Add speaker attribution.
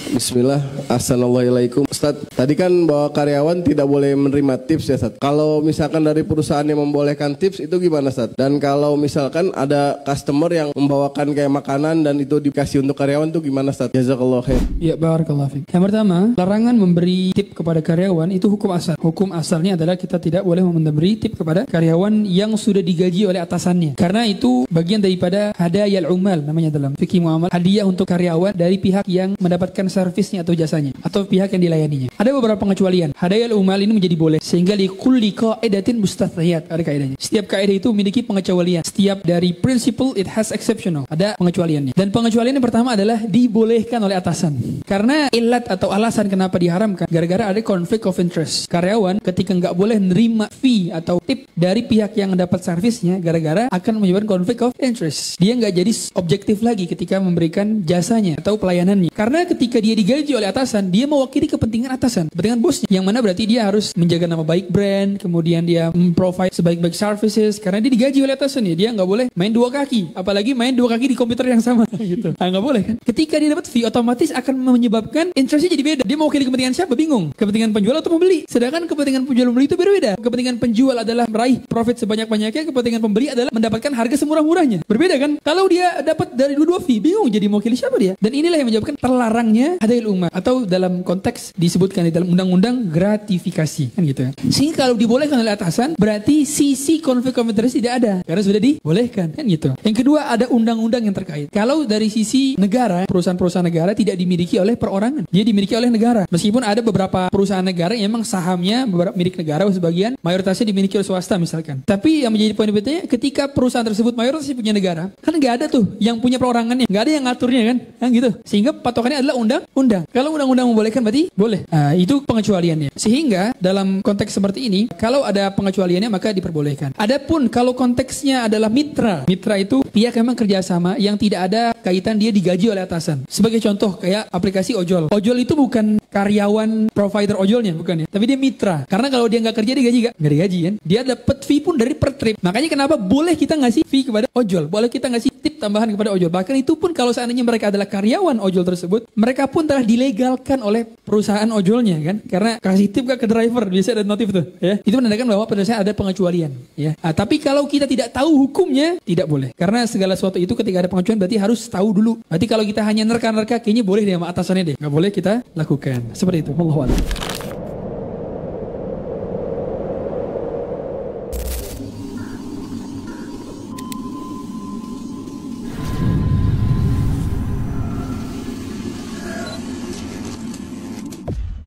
Speaker 1: Bismillah. Assalamualaikum. Ustaz, tadi kan bahwa karyawan tidak boleh menerima tips ya Ustaz. Kalau misalkan dari perusahaan yang membolehkan tips itu gimana Ustaz? Dan kalau misalkan ada customer yang membawakan kayak makanan dan itu dikasih untuk karyawan itu gimana Ustaz? Jazakallahu khair.
Speaker 2: Ya, barakallahu fiik. Yang pertama, larangan memberi tip kepada karyawan itu hukum asal. Hukum asalnya adalah kita tidak boleh memberi tip kepada karyawan yang sudah digaji oleh atasannya. Karena itu bagian daripada hadayal umal namanya dalam fikih muamalah. Hadiah untuk karyawan dari pihak yang mendapatkan servisnya atau jasanya atau pihak yang dilayaninya. Ada beberapa pengecualian. Hadayal umal ini menjadi boleh sehingga li kulli qaidatin mustathniyat, ada kaidahnya. Setiap kaidah itu memiliki pengecualian. Setiap dari principle it has exceptional. Ada pengecualiannya. Dan pengecualian yang pertama adalah dibolehkan oleh atasan. Karena ilat atau alasan kenapa diharamkan gara-gara ada conflict of interest. Karyawan ketika nggak boleh nerima fee atau tip dari pihak yang dapat servisnya gara-gara akan menyebabkan conflict of interest. Dia nggak jadi objektif lagi ketika memberikan jasanya atau pelayanannya. Karena ketika dia digaji oleh atasan, dia mewakili kepentingan atasan, kepentingan bosnya. Yang mana berarti dia harus menjaga nama baik brand, kemudian dia provide sebaik-baik services. Karena dia digaji oleh atasan ya, dia nggak boleh main dua kaki, apalagi main dua kaki di komputer yang sama gitu. Nggak boleh kan? Ketika dia dapat fee, otomatis akan menyebabkan interestnya jadi beda. Dia mewakili kepentingan siapa? Bingung. Kepentingan penjual atau pembeli? Sedangkan kepentingan penjual dan pembeli itu berbeda. Kepentingan penjual adalah meraih profit sebanyak-banyaknya, kepentingan pembeli adalah mendapatkan harga semurah-murahnya. Berbeda kan? Kalau dia dapat dari dua fee, bingung jadi mewakili siapa dia. Dan inilah yang menyebabkan terlarangnya hadayul umat atau dalam konteks disebutkan di dalam undang-undang gratifikasi kan gitu ya. Sehingga kalau dibolehkan oleh atasan berarti sisi konflik of interest tidak ada karena sudah dibolehkan kan gitu. Yang kedua ada undang-undang yang terkait. Kalau dari sisi negara, perusahaan-perusahaan negara tidak dimiliki oleh perorangan, dia dimiliki oleh negara. Meskipun ada beberapa perusahaan negara yang memang sahamnya beberapa milik negara, sebagian mayoritasnya dimiliki oleh swasta misalkan. Tapi yang menjadi poin pentingnya ketika perusahaan tersebut mayoritasnya punya negara, kan nggak ada tuh yang punya perorangannya, nggak ada yang ngaturnya kan gitu. Sehingga patokannya adalah undang-undang. Kalau undang-undang membolehkan berarti boleh. Nah, itu pengecualiannya. Sehingga dalam konteks seperti ini, kalau ada pengecualiannya maka diperbolehkan. Adapun kalau konteksnya adalah mitra itu pihak memang kerjasama yang tidak ada kaitan dia digaji oleh atasan. Sebagai contoh kayak aplikasi ojol. Ojol itu bukan karyawan provider ojolnya, bukan ya. Tapi dia mitra. Karena kalau dia nggak kerja digaji nggak digaji kan. Dia dapat fee pun dari per trip. Makanya kenapa boleh kita ngasih fee kepada ojol, boleh kita ngasih tip tambahan kepada ojol. Bahkan itu pun kalau seandainya mereka adalah karyawan ojol tersebut, mereka pun telah dilegalkan oleh perusahaan ojolnya kan. Karena kasih tip ke driver biasa ada notif tuh ya. Itu menandakan bahwa perusahaan ada pengecualian ya. Tapi kalau kita tidak tahu hukumnya tidak boleh. Karena segala sesuatu itu ketika ada pengecualian berarti harus tahu dulu. Berarti kalau kita hanya nerka-nerka kayaknya boleh deh sama atasannya deh. Nggak boleh kita lakukan. Seperti itu. Wallahu a'lam.